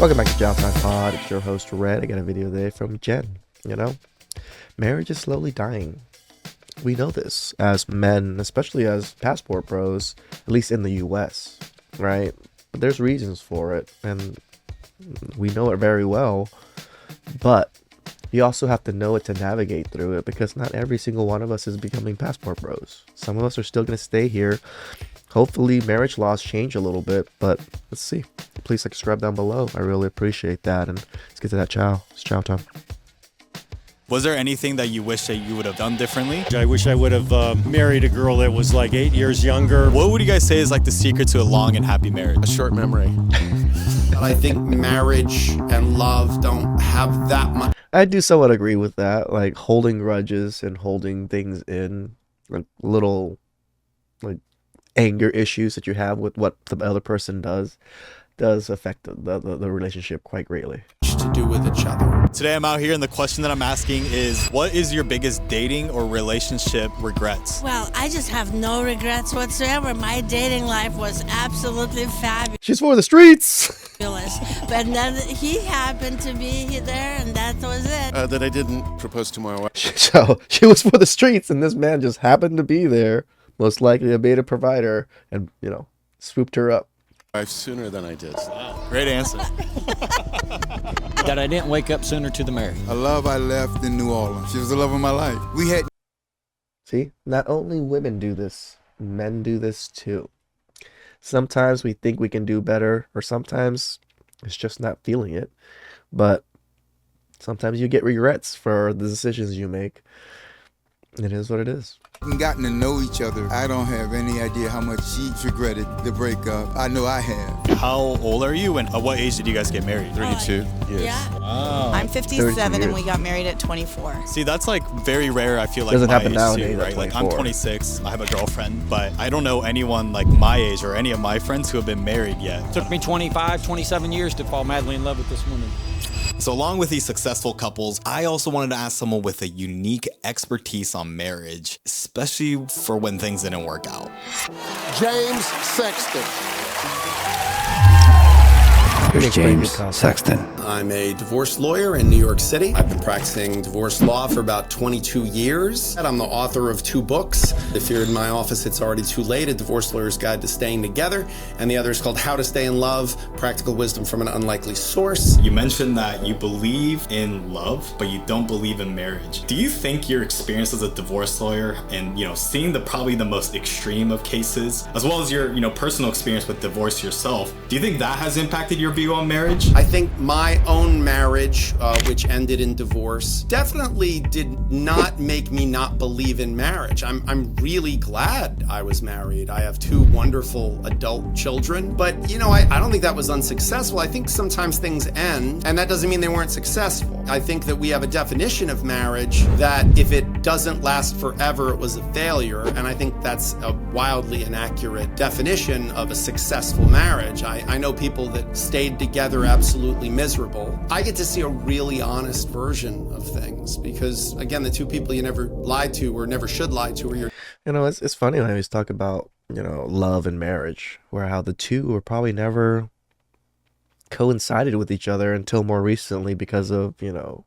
Welcome back to TheChowTimePod. It's your host, Red. I got a video today from Jen. Marriage is slowly dying. We know this as men, especially as passport bros, at least in the US, right? But there's reasons for it, and we know it very well. But you also have to know it to navigate through it, because not every single one of us is becoming passport bros. Some of us are still going to stay here. Hopefully marriage laws change a little bit, but let's see. Please subscribe down below. I really appreciate that. And let's get to that chow. It's chow time. Was there anything that you wish that you would have done differently? I wish I would have married a girl that was like 8 years younger. What would you guys say is like the secret to a long and happy marriage? A short memory. I think marriage and love don't have that much. I do somewhat agree with that. Like holding grudges and holding things in, like little like anger issues that you have with what the other person does affect the relationship quite greatly. To do with each other. Today I'm out here and the question that I'm asking is, what is your biggest dating or relationship regrets? Well, I just have no regrets whatsoever. My dating life was absolutely fabulous. She's for the streets. But then he happened to be there, and that was it. That I didn't propose to my wife. So she was for the streets, and this man just happened to be there, most likely a beta provider, and swooped her up. Sooner than I did. Great answer. That I didn't wake up sooner to the marriage. A love I left in New Orleans. She was the love of my life. We had. See, not only women do this, men do this too. Sometimes we think we can do better, or sometimes it's just not feeling it. But sometimes you get regrets for the decisions you make. It is what it is. We've gotten to know each other. I don't have any idea how much she regretted the breakup. I know I have. How old are you and at what age did you guys get married? 32. Yes. Yeah. Wow. I'm 57 and years. we got married at 24. See, that's like very rare. I feel like Doesn't my happen age nowadays too, at right? Like I'm 24. 26. I have a girlfriend, but I don't know anyone like my age or any of my friends who have been married yet. Took me 25, 27 years to fall madly in love with this woman. So along with these successful couples, I also wanted to ask someone with a unique expertise on marriage, especially for when things didn't work out. James Sexton. Here's James Sexton. I'm a divorce lawyer in New York City. I've been practicing divorce law for about 22 years. I'm the author of 2 books. If you're in my office, it's already too late. A Divorce Lawyer's Guide to Staying Together. And the other is called How to Stay in Love, Practical Wisdom from an Unlikely Source. You mentioned that you believe in love, but you don't believe in marriage. Do you think your experience as a divorce lawyer and, seeing probably the most extreme of cases, as well as your, personal experience with divorce yourself, do you think that has impacted your view on marriage? I think my own marriage, which ended in divorce, definitely did not make me not believe in marriage. I'm really glad I was married. I have 2 wonderful adult children, but I don't think that was unsuccessful. I think sometimes things end, and that doesn't mean they weren't successful. I think that we have a definition of marriage that if it doesn't last forever, it was a failure, and I think that's a wildly inaccurate definition of a successful marriage. I know people that stayed together absolutely miserable. I get to see a really honest version of things because, again, the 2 people you never lied to or never should lie to are your. It's funny when I always talk about love and marriage, where how the two were probably never coincided with each other until more recently because of the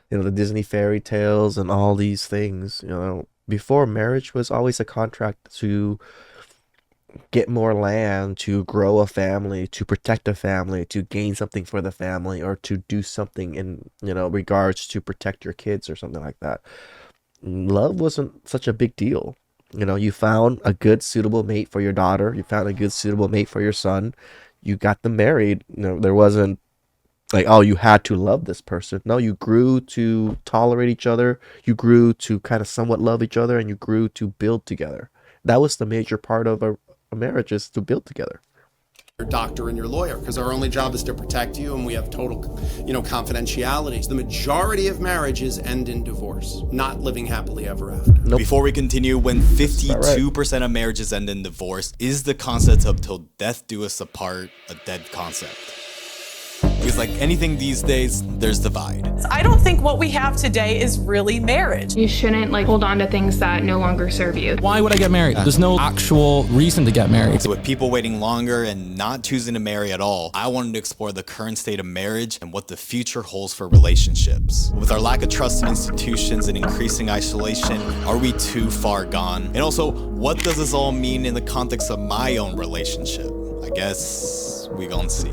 Disney fairy tales and all these things. Before, marriage was always a contract to get more land, to grow a family, to protect a family, to gain something for the family, or to do something in regards to protect your kids or something like that. Love wasn't such a big deal. You found a good suitable mate for your daughter, you found a good suitable mate for your son, you got them married. There wasn't like, oh, you had to love this person. No, you grew to tolerate each other, you grew to kind of somewhat love each other, and you grew to build together. That was the major part of a marriage, is to build together. Your doctor and your lawyer, because our only job is to protect you, and we have total, confidentiality. The majority of marriages end in divorce, not living happily ever after. Nope. Before we continue, when 52% of marriages end in divorce, is the concept of till death do us apart a dead concept? Because like anything these days, there's divide. I don't think what we have today is really marriage. You shouldn't hold on to things that no longer serve you. Why would I get married? There's no actual reason to get married. So with people waiting longer and not choosing to marry at all, I wanted to explore the current state of marriage and what the future holds for relationships. With our lack of trust in institutions and increasing isolation, are we too far gone? And also, what does this all mean in the context of my own relationship? I guess we gonna see.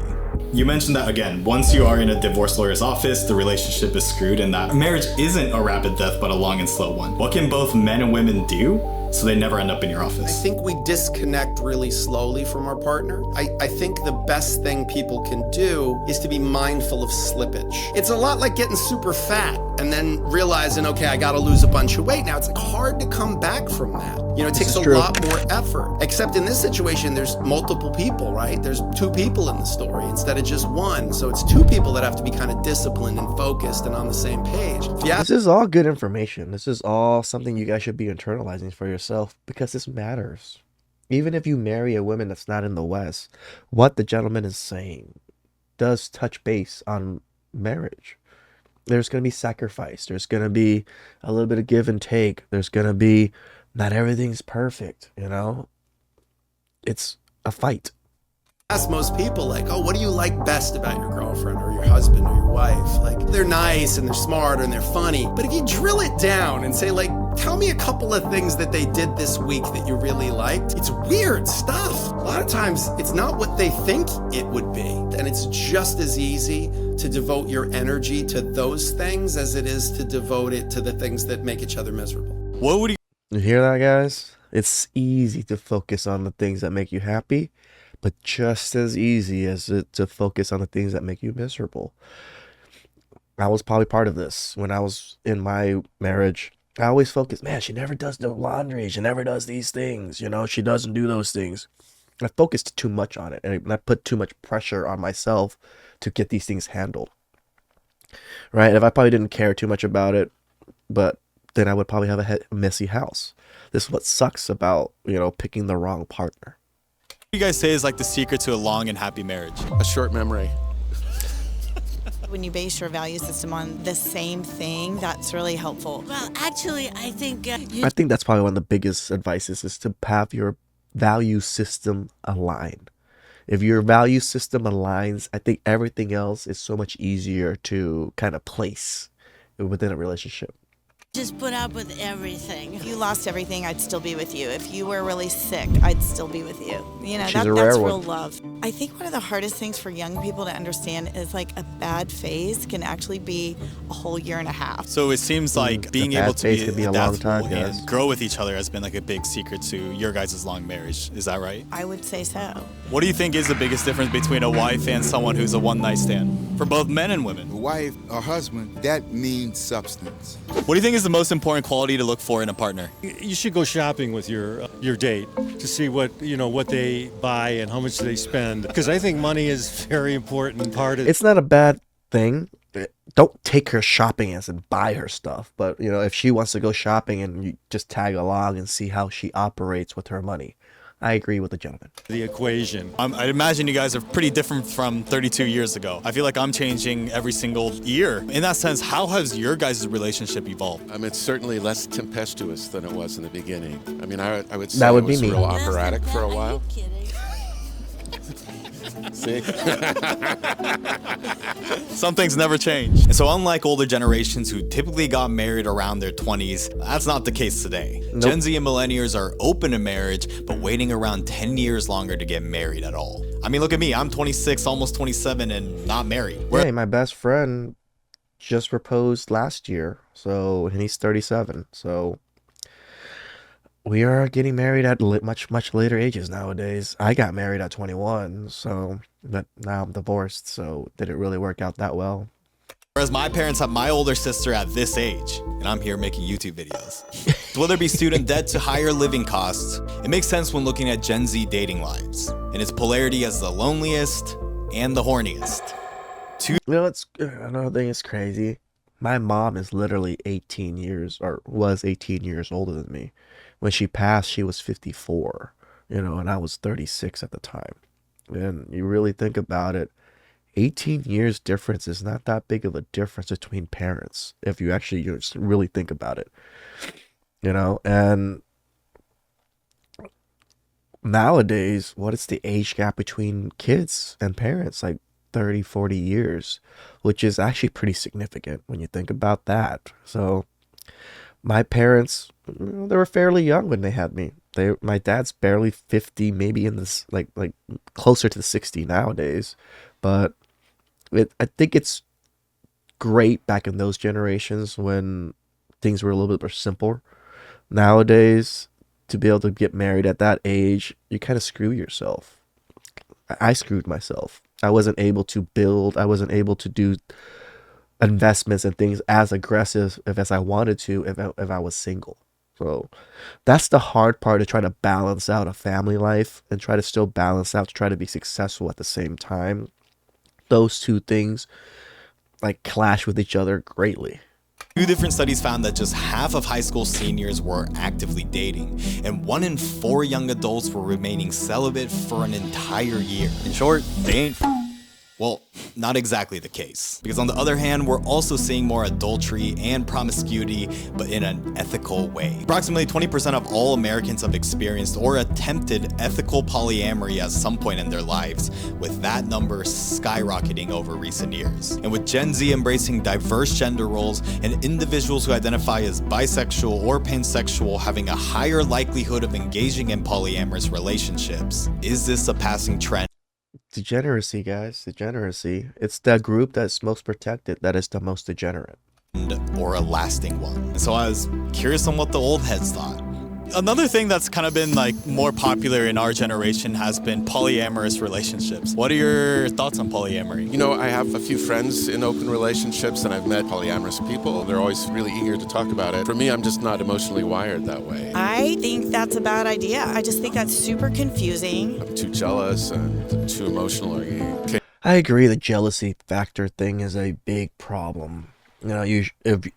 You mentioned that again, once you are in a divorce lawyer's office, the relationship is screwed and that marriage isn't a rapid death but a long and slow one. What can both men and women do so they never end up in your office? I think we disconnect really slowly from our partner. I think the best thing people can do is to be mindful of slippage. It's a lot like getting super fat and then realizing, okay, I gotta lose a bunch of weight now. It's like hard to come back from that. You know, it takes a lot more effort. Except in this situation, there's multiple people, right? There's two people in the story instead of just one. So it's two people that have to be kind of disciplined and focused and on the same page. Yeah. This is all good information. This is all something you guys should be internalizing for yourself because this matters. Even if you marry a woman that's not in the West, what the gentleman is saying does touch base on marriage. There's going to be sacrifice. There's going to be a little bit of give and take. There's going to be not everything's perfect, you know? It's a fight. Ask most people like, oh, what do you like best about your girlfriend or your husband or your wife? Like, they're nice and they're smart and they're funny. But if you drill it down and say like, tell me a couple of things that they did this week that you really liked, it's weird stuff. A lot of times it's not what they think it would be. And it's just as easy to devote your energy to those things as it is to devote it to the things that make each other miserable. What would You hear that, guys? It's easy to focus on the things that make you happy, but just as easy as it to focus on the things that make you miserable. I was probably part of this when I was in my marriage. I always focused, man, she never does the laundry. She never does these things. You know, she doesn't do those things. I focused too much on it, and I put too much pressure on myself to get these things handled. Right? If I probably didn't care too much about it, but then I would probably have a messy house. This is what sucks about, you know, picking the wrong partner. What do you guys say is like the secret to a long and happy marriage? A short memory. When you base your value system on the same thing, that's really helpful. Well, actually, I think I think that's probably one of the biggest advices is to have your value system align. If your value system aligns, I think everything else is so much easier to kind of place within a relationship. just put up with everything. If you lost everything, I'd still be with you. If you were really sick, I'd still be with you. You know, She's a that's rare real one. love. I think one of the hardest things for young people to understand is like a bad phase can actually be a whole year and a half. So it seems like being bad able to phase be could be a long time, adaptable guys. and grow with each other has been like a big secret to your guys' long marriage. Is that right? I would say so. What do you think is the biggest difference between a wife and someone who's a one-night stand? For both men and women. A wife or husband, that means substance. What do you think is the most important quality to look for in a partner? You should go shopping with your date to see what they buy and how much they spend, because I think money is a very important part of It's not a bad thing. Don't take her shopping as in buy her stuff, but if she wants to go shopping and you just tag along and see how she operates with her money. I agree with the gentleman. the equation. I'd imagine you guys are pretty different from 32 years ago. I feel like I'm changing every single year. In that sense, how has your guys' relationship evolved? It's certainly less tempestuous than it was in the beginning. I would say That would it be was me. real operatic for a while. Are you kidding? See? Some things never change. And so unlike older generations who typically got married around their 20s, that's not the case today. Nope. Gen Z and millennials are open to marriage, but waiting around 10 years longer to get married at all. I mean, look at me. I'm 26, almost 27, and not married. Hey, my best friend just proposed last year, and he's 37. So we are getting married at much later ages nowadays. I got married at 21, but now I'm divorced, so did it really work out that well? Whereas my parents have my older sister at this age, and I'm here making YouTube videos. So whether it be student debt to higher living costs, it makes sense when looking at Gen Z dating lives, and its polarity as the loneliest and the horniest. It's another thing is crazy. My mom is literally 18 years, or was 18 years older than me. When she passed, she was 54, and I was 36 at the time. And you really think about it, 18 years difference is not that big of a difference between parents if you actually just really think about it, and nowadays, what is the age gap between kids and parents? Like 30, 40 years, which is actually pretty significant when you think about that. So my parents, they were fairly young when they had me. My dad's barely 50, maybe in this like closer to 60 nowadays. But I think it's great back in those generations when things were a little bit more simple. Nowadays, to be able to get married at that age, you kind of screw yourself. I screwed myself. I wasn't able to build. I wasn't able to do investments and things as aggressive as I wanted to if I was single. So that's the hard part, to try to balance out a family life and try to still balance out to try to be successful at the same time. Those two things like clash with each other greatly. Two different studies found that just half of high school seniors were actively dating, and 1 in 4 young adults were remaining celibate for an entire year. In short, they ain't. Well, not exactly the case. Because on the other hand, we're also seeing more adultery and promiscuity, but in an ethical way. Approximately 20% of all Americans have experienced or attempted ethical polyamory at some point in their lives, with that number skyrocketing over recent years. And with Gen Z embracing diverse gender roles and individuals who identify as bisexual or pansexual having a higher likelihood of engaging in polyamorous relationships, is this a passing trend? Degeneracy, guys. Degeneracy. It's the group that's most protected that is the most degenerate. Or a lasting one. And so I was curious on what the old heads thought. Another thing that's kind of been like more popular in our generation has been polyamorous relationships. What are your thoughts on polyamory? You know, I have a few friends in open relationships, and I've met polyamorous people. They're always really eager to talk about it. For me, I'm just not emotionally wired that way. I think that's a bad idea. I just think that's super confusing. I'm too jealous and too emotional. I agree. The jealousy factor thing is a big problem. If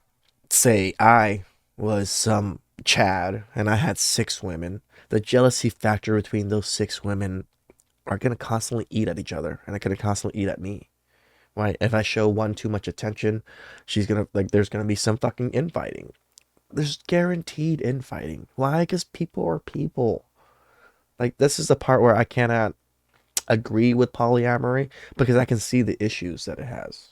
say I was some Chad and I had 6 women, the jealousy factor between those 6 women are going to constantly eat at each other, and they're going to constantly eat at me. Right? If I show one too much attention, there's going to be some fucking infighting. There's guaranteed infighting. Why? Because people are people. Like, this is the part where I cannot agree with polyamory, because I can see the issues that it has.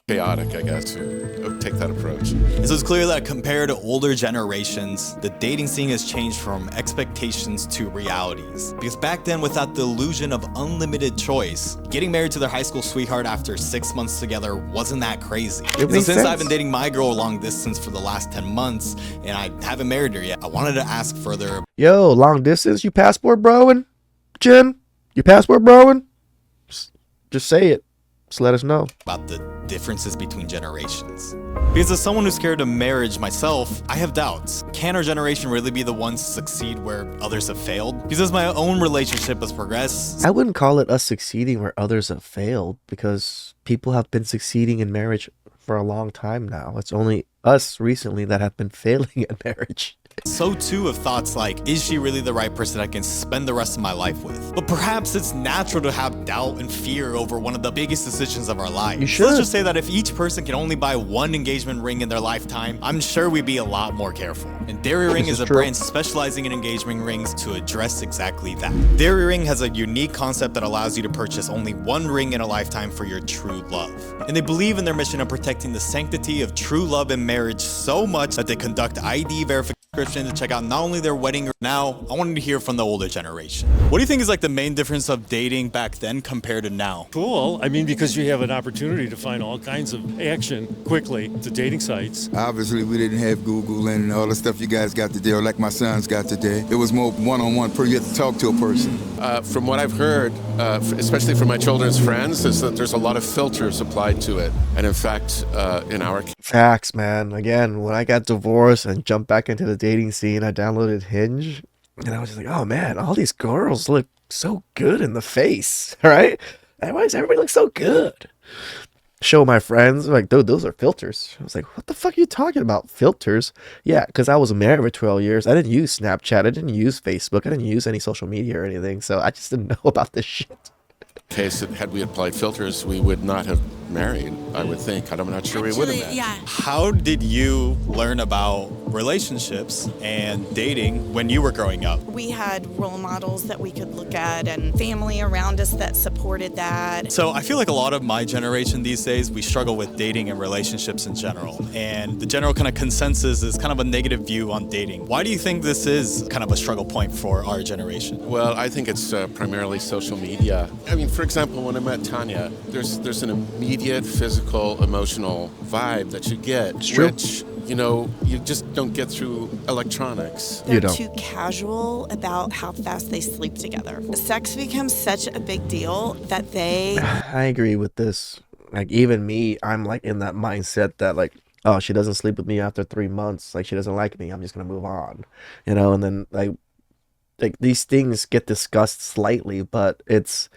Chaotic, I guess, to take that approach. And so it's clear that compared to older generations, the dating scene has changed from expectations to realities. Because back then, without the illusion of unlimited choice, getting married to their high school sweetheart after 6 months together wasn't that crazy. So since I've been dating my girl long distance for the last 10 months, and I haven't married her yet, I wanted to ask further. Yo, long distance, you passport broing? Jim, you passport broing? Just say it. Just let us know about the differences between generations. Because as someone who's scared of marriage myself, I have doubts. Can our generation really be the ones to succeed where others have failed? Because as my own relationship has progressed, I wouldn't call it us succeeding where others have failed, because people have been succeeding in marriage for a long time now. It's only us recently that have been failing in marriage. So too have thoughts like, is she really the right person I can spend the rest of my life with? But perhaps it's natural to have doubt and fear over one of the biggest decisions of our lives. You should. So let's just say that if each person can only buy one engagement ring in their lifetime, I'm sure we'd be a lot more careful. And Dairy Ring is a brand specializing in engagement rings to address exactly that. Dairy Ring has a unique concept that allows you to purchase only one ring in a lifetime for your true love. And they believe in their mission of protecting the sanctity of true love and marriage so much that they conduct ID verification to check out not only their wedding. Now, I wanted to hear from the older generation. What do you think is like the main difference of dating back then compared to now? Cool. I mean, because you have an opportunity to find all kinds of action quickly to dating sites. Obviously, we didn't have Google and all the stuff you guys got today, or like my sons got today. It was more one-on-one, you have to talk to a person. From what I've heard, especially from my children's friends, is that there's a lot of filters applied to it. And in fact, in our case... Facts, man. Again, when I got divorced and jumped back into the dating scene, I downloaded Hinge, and I was just like, oh man, all these girls look so good in the face, right? Why does everybody look so good? Show my friends, like, dude, those are filters. I was like, what the fuck are you talking about? Filters? Yeah, because I was married for 12 years. I didn't use Snapchat. I didn't use Facebook. I didn't use any social media or anything. So I just didn't know about this shit. case, had we applied filters, we would not have married, I would think. I'm not sure we would have met. Yeah. How did you learn about relationships and dating when you were growing up? We had role models that we could look at and family around us that supported that. So I feel like a lot of my generation these days, we struggle with dating and relationships in general. And the general kind of consensus is kind of a negative view on dating. Why do you think this is kind of a struggle point for our generation? Well, I think it's primarily social media. I mean, for example, when I met Tanya, there's an immediate physical, emotional vibe that you get, which, you know, you just don't get through electronics. They're too casual about how fast they sleep together. Sex becomes such a big deal that they... I agree with this. Like, even me, I'm like in that mindset that like, oh, she doesn't sleep with me after 3 months. Like, she doesn't like me. I'm just going to move on, you know? And then like these things get discussed slightly, but it's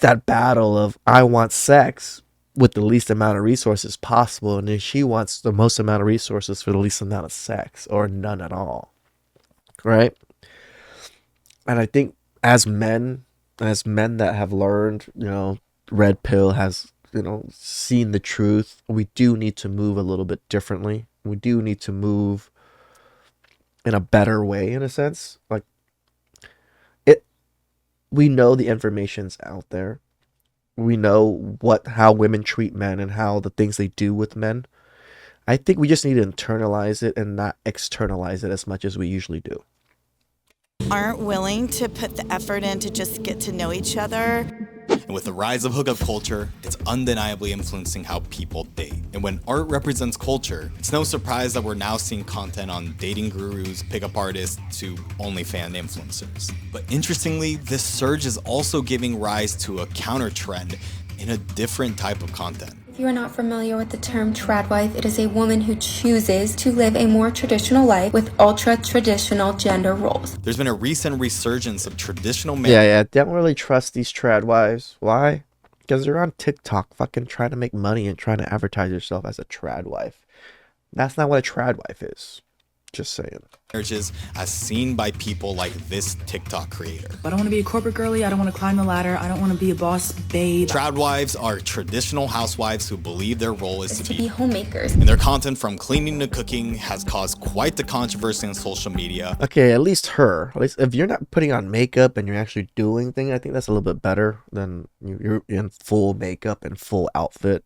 that battle of I want sex with the least amount of resources possible, and then she wants the most amount of resources for the least amount of sex, or none at all, right? And I think as men that have learned, you know, red pill has, you know, seen the truth, we do need to move a little bit differently. We do need to move in a better way, in a sense. Like, we know the information's out there. We know how women treat men and how the things they do with men. I think we just need to internalize it and not externalize it as much as we usually do. Aren't willing to put the effort in to just get to know each other. And with the rise of hookup culture, it's undeniably influencing how people date. And when art represents culture, it's no surprise that we're now seeing content on dating gurus, pickup artists, to OnlyFans influencers. But interestingly, this surge is also giving rise to a counter trend in a different type of content. If you are not familiar with the term trad wife, it is a woman who chooses to live a more traditional life with ultra-traditional gender roles. There's been a recent resurgence of traditional men. Yeah, don't really trust these trad wives. Why? Because they're on TikTok fucking trying to make money and trying to advertise yourself as a trad wife. That's not what a trad wife is. Just saying. Marriages as seen by people like this TikTok creator. I don't want to be a corporate girly. I don't want to climb the ladder. I don't want to be a boss babe. Trad wives are traditional housewives who believe their role is to be homemakers. And their content from cleaning to cooking has caused quite the controversy on social media. Okay, at least if you're not putting on makeup and you're actually doing things, I think that's a little bit better than you're in full makeup and full outfit.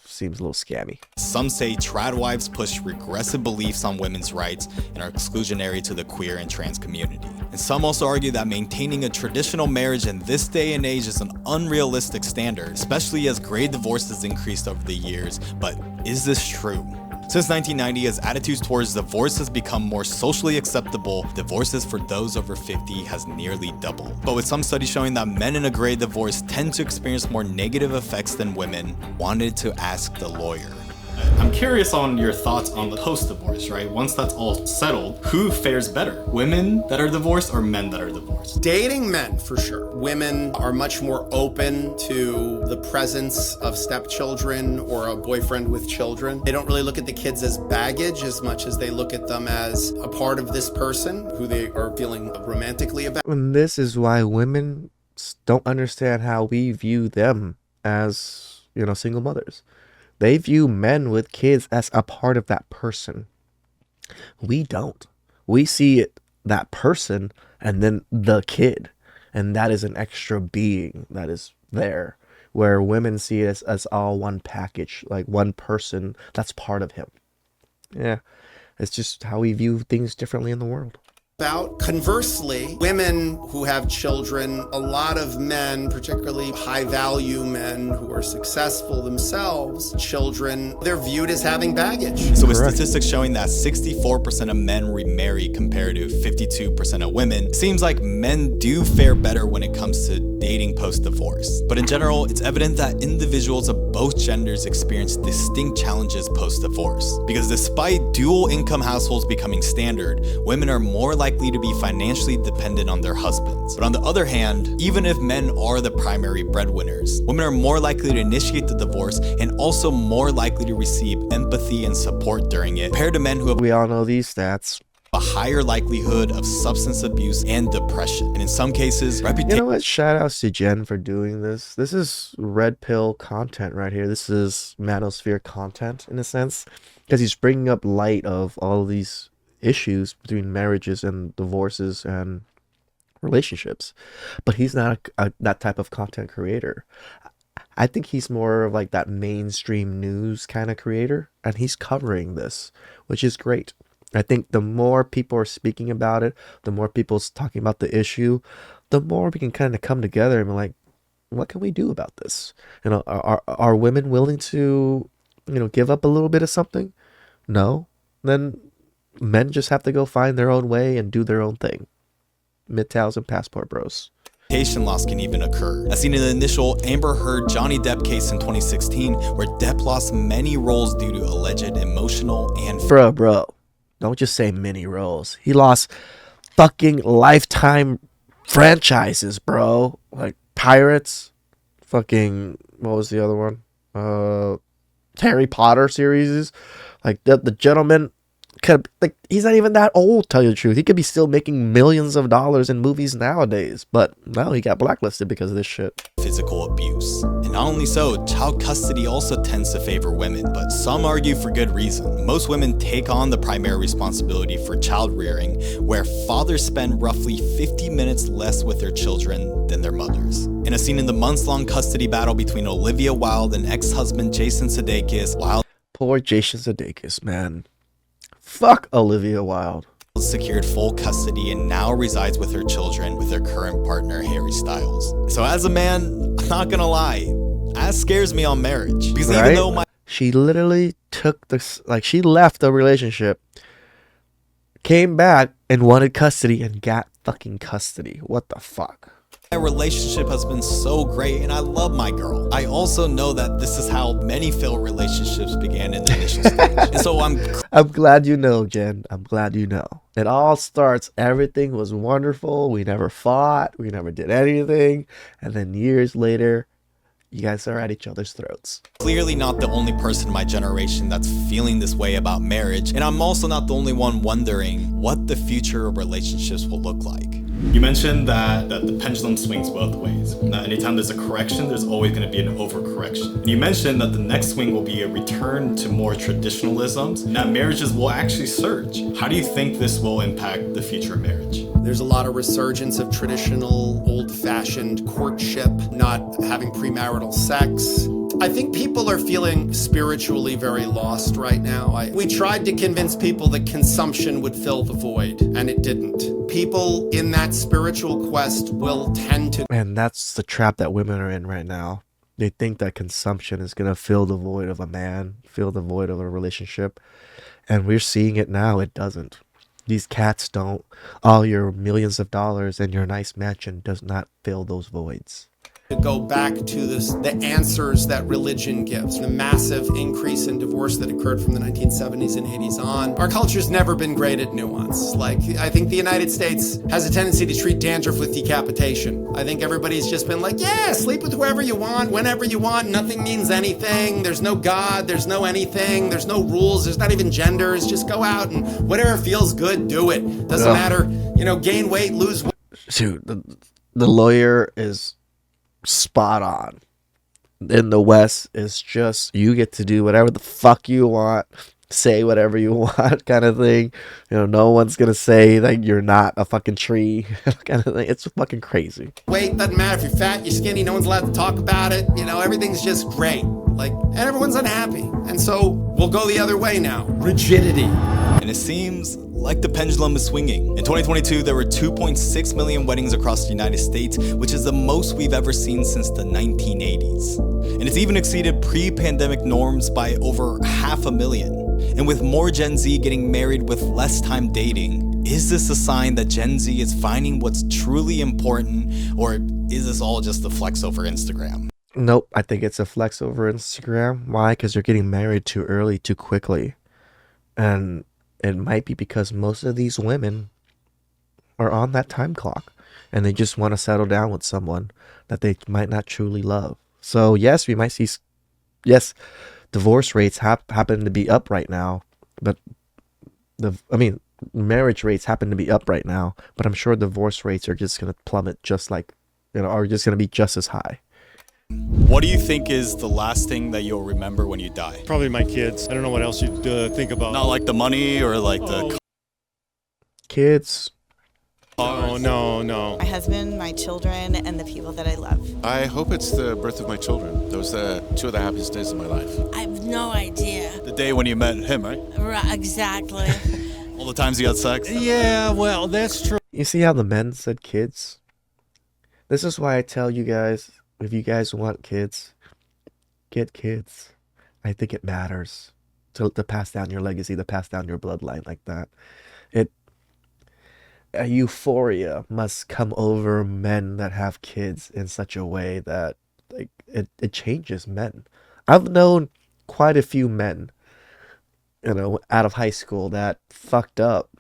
Seems a little scammy. Some say trad wives push regressive beliefs on women's rights and are exclusionary to the queer and trans community. And some also argue that maintaining a traditional marriage in this day and age is an unrealistic standard, especially as gray divorce has increased over the years. But is this true? Since 1990, as attitudes towards divorce has become more socially acceptable, divorces for those over 50 has nearly doubled. But with some studies showing that men in a gray divorce tend to experience more negative effects than women, wanted to ask the lawyer. I'm curious on your thoughts on the post-divorce, right? Once that's all settled, who fares better? Women that are divorced or men that are divorced? Dating men, for sure. Women are much more open to the presence of stepchildren or a boyfriend with children. They don't really look at the kids as baggage as much as they look at them as a part of this person who they are feeling romantically about. And this is why women don't understand how we view them as, you know, single mothers. They view men with kids as a part of that person. We don't. We see it, that person, and then the kid. And that is an extra being that is there. Where women see it as all one package, like one person that's part of him. Yeah, it's just how we view things differently in the world. Conversely, women who have children, a lot of men, particularly high-value men who are successful themselves, children, they're viewed as having baggage. So with statistics showing that 64% of men remarry compared to 52% of women, seems like men do fare better when it comes to dating post-divorce. But in general, it's evident that individuals of both genders experience distinct challenges post-divorce. Because despite dual income households becoming standard, women are more likely to be financially dependent on their husbands. But on the other hand, even if men are the primary breadwinners, women are more likely to initiate the divorce and also more likely to receive empathy and support during it compared to men who have... We all know these stats. a higher likelihood of substance abuse and depression. And in some cases, You know what? Shout outs to Jen for doing this. This is red pill content right here. This is manosphere content in a sense, because he's bringing up light of all these issues between marriages and divorces and relationships. But he's not that type of content creator. I think he's more of like that mainstream news kind of creator, and he's covering this, which is great. I think the more people are speaking about it, the more people's talking about the issue, the more we can kind of come together and be like, what can we do about this? You know, are women willing to, give up a little bit of something? No. Then men just have to go find their own way and do their own thing. MGTOWs and passport bros. Reputation loss can even occur, as seen in the initial Amber Heard Johnny Depp case in 2016, where Depp lost many roles due to alleged emotional and Bro, don't just say many roles. He lost fucking lifetime franchises, bro. Like Pirates, fucking what was the other one? Harry Potter series. Like the gentleman could, like, he's not even that old, tell you the truth. He could be still making millions of dollars in movies nowadays, but now he got blacklisted because of this shit. Physical abuse. And not only so, child custody also tends to favor women, but some argue for good reason. Most women take on the primary responsibility for child rearing, where fathers spend roughly 50 minutes less with their children than their mothers. In a scene in the months-long custody battle between Olivia Wilde and ex-husband Jason Sudeikis, Wilde Poor Jason Sudeikis, man. Fuck Olivia Wilde. Secured full custody and now resides with her children with her current partner, Harry Styles. So as a man, I'm not gonna lie, that scares me on marriage. Because even though she literally took this, like, she left the relationship, came back and wanted custody and got fucking custody. What the fuck? my relationship has been so great and I love my girl, I also know that this is how many failed relationships began in the initial stage. And so I'm glad you know, Jen. I'm glad you know. It all starts, everything was wonderful. We never fought. We never did anything. And then years later, you guys are at each other's throats. Clearly not the only person in my generation that's feeling this way about marriage, and I'm also not the only one wondering what the future of relationships will look like. You mentioned that the pendulum swings both ways. That anytime there's a correction, there's always going to be an overcorrection. And you mentioned that the next swing will be a return to more traditionalisms, and that marriages will actually surge. How do you think this will impact the future of marriage? There's a lot of resurgence of traditional, old-fashioned courtship, not having premarital sex. I think people are feeling spiritually very lost right now. We tried to convince people that consumption would fill the void, and it didn't. People in that spiritual quest will tend to... And that's the trap that women are in right now. They think that consumption is going to fill the void of a man, fill the void of a relationship. And we're seeing it now. It doesn't. These cats don't. All your millions of dollars and your nice mansion does not fill those voids. To go back to the answers that religion gives, the massive increase in divorce that occurred from the 1970s and 80s on. Our culture's never been great at nuance. Like, I think the United States has a tendency to treat dandruff with decapitation. I think everybody's just been like, yeah, sleep with whoever you want, whenever you want, nothing means anything, there's no God, there's no anything, there's no rules, there's not even genders, just go out and whatever feels good, do it. Doesn't matter, gain weight, lose weight. Shoot, the lawyer is spot on. In the West, it's just you get to do whatever the fuck you want, say whatever you want, kind of thing. No one's gonna say that you're not a fucking tree, kind of thing. It's fucking crazy. Weight doesn't matter if you're fat, you're skinny, no one's allowed to talk about it. Everything's just great. And everyone's unhappy. And so we'll go the other way now. Rigidity. And it seems like the pendulum is swinging. In 2022, there were 2.6 million weddings across the United States, which is the most we've ever seen since the 1980s. And it's even exceeded pre-pandemic norms by over 500,000. And with more Gen Z getting married with less time dating, is this a sign that Gen Z is finding what's truly important, or is this all just a flex over Instagram? Nope, I think it's a flex over Instagram. Why? Because they're getting married too early, too quickly. And it might be because most of these women are on that time clock and they just want to settle down with someone that they might not truly love. So yes, we might see, divorce rates happen to be up right now, but marriage rates happen to be up right now, but I'm sure divorce rates are just going to plummet just like, are just going to be just as high. What do you think is the last thing that you'll remember when you die? Probably my kids. I don't know what else you'd think about. Not like the money or like the kids. Oh, no. My husband, my children, and the people that I love. I hope it's the birth of my children. Those are two of the happiest days of my life. I have no idea. The day when you met him, right? Right, exactly. All the times you had sex? Yeah, well, that's true. You see how the men said kids? This is why I tell you guys, if you guys want kids, get kids. I think it matters to pass down your legacy, to pass down your bloodline like that. A euphoria must come over men that have kids in such a way that like it changes men. I've known quite a few men, out of high school that fucked up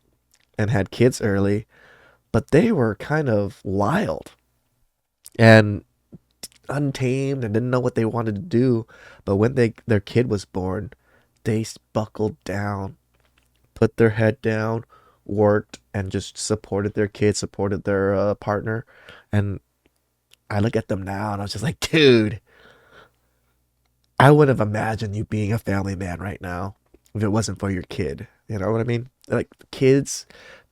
and had kids early, but they were kind of wild and untamed and didn't know what they wanted to do. But when their kid was born, they buckled down, put their head down, worked, and just supported their kids, supported their partner. And I look at them now and I was just like, dude, I wouldn't have imagined you being a family man right now if it wasn't for your kid. You know what I mean? Like, kids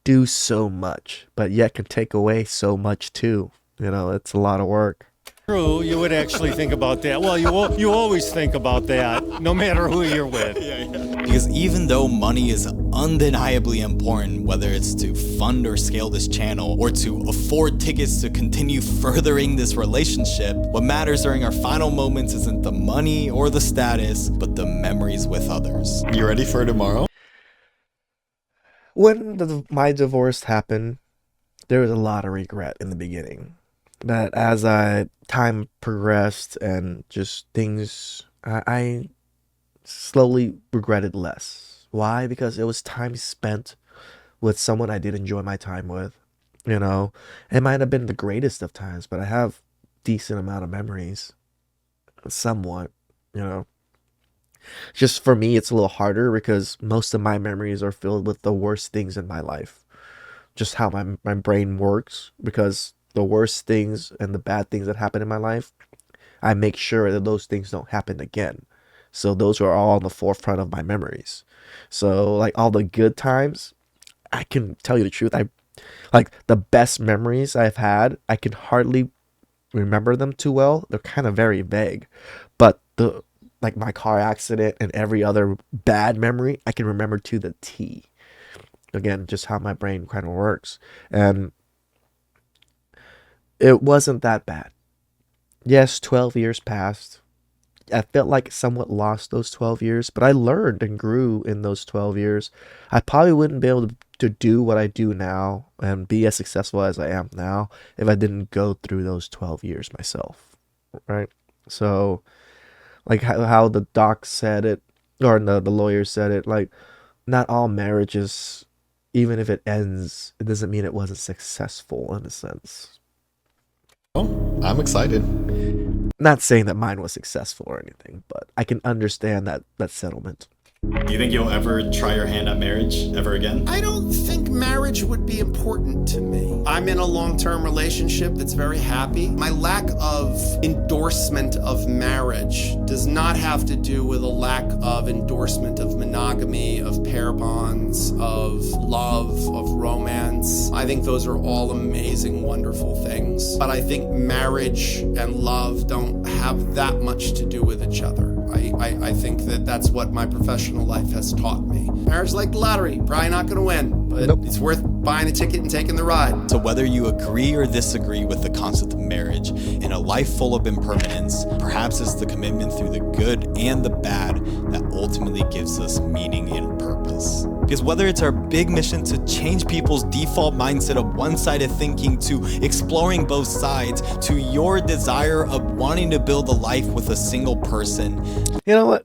do so much, but yet can take away so much too. It's a lot of work. True, you would actually think about that. Well, you always think about that, no matter who you're with. Because even though money is undeniably important, whether it's to fund or scale this channel or to afford tickets to continue furthering this relationship, what matters during our final moments isn't the money or the status, but the memories with others. You ready for tomorrow? When my divorce happened, there was a lot of regret in the beginning. But as time progressed and just things, I slowly regretted less. Why? Because it was time spent with someone I did enjoy my time with. It might have been the greatest of times, but I have decent amount of memories, somewhat. Just for me, it's a little harder because most of my memories are filled with the worst things in my life. Just how my brain works, because the worst things and the bad things that happen in my life, I make sure that those things don't happen again. So those are all on the forefront of my memories. So like all the good times, I can tell you the truth. Like the best memories I've had, I can hardly remember them too well. They're kind of very vague. But like my car accident and every other bad memory, I can remember to the T. Again, just how my brain kind of works. And it wasn't that bad. Yes, 12 years passed. I felt like somewhat lost those 12 years, but I learned and grew in those 12 years. I probably wouldn't be able to do what I do now and be as successful as I am now if I didn't go through those 12 years myself, right? So, like how the doc said it, or the lawyer said it, like, not all marriages, even if it ends, it doesn't mean it wasn't successful in a sense. I'm excited. Not saying that mine was successful or anything, but I can understand that settlement. Do you think you'll ever try your hand at marriage ever again? I don't think marriage would be important to me. I'm in a long-term relationship that's very happy. My lack of endorsement of marriage does not have to do with a lack of endorsement of monogamy, of pair bonds, of love, of romance. I think those are all amazing, wonderful things. But I think marriage and love don't have that much to do with each other. I think that's what my professional life has taught me. Marriage is like the lottery, probably not going to win, but it's worth buying a ticket and taking the ride. So whether you agree or disagree with the concept of marriage, in a life full of impermanence, perhaps it's the commitment through the good and the bad that ultimately gives us meaning and purpose. Because whether it's our big mission to change people's default mindset of one-sided thinking, to exploring both sides, to your desire of wanting to build a life with a single person. You know what?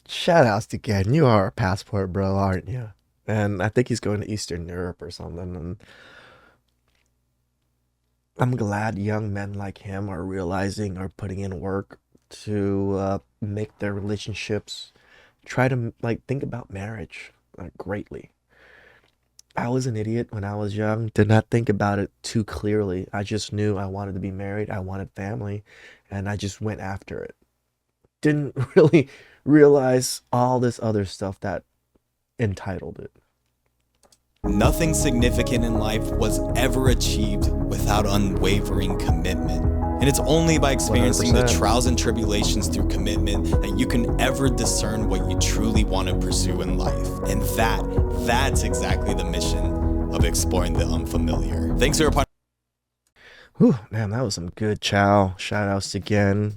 Shout outs to Ken. You are a passport bro, aren't you? And I think he's going to Eastern Europe or something. And I'm glad young men like him are realizing or putting in work to make their relationships, try to think about marriage greatly. I was an idiot when I was young. Did not think about it too clearly. I just knew I wanted to be married. I wanted family, and I just went after it. Didn't really realize all this other stuff that entitled it. Nothing significant in life was ever achieved without unwavering commitment. And it's only by experiencing 100%. The trials and tribulations through commitment that you can ever discern what you truly want to pursue in life. And that's exactly the mission of exploring the unfamiliar. Thanks for your part. Whew, man, that was some good chow. Shout outs again.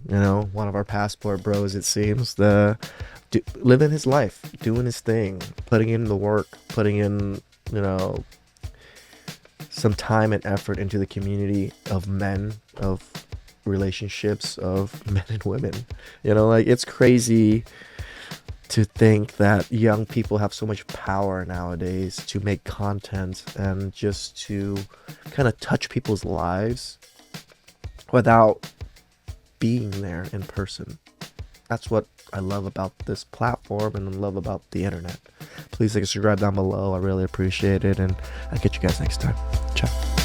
One of our passport bros, it seems. Living his life, doing his thing, putting in the work, putting in, some time and effort into the community of men, of relationships, of men and women. It's crazy to think that young people have so much power nowadays to make content and just to kind of touch people's lives without being there in person. That's what I love about this platform and I love about the internet. Please subscribe down below. I really appreciate it, and I'll catch you guys next time. Ciao.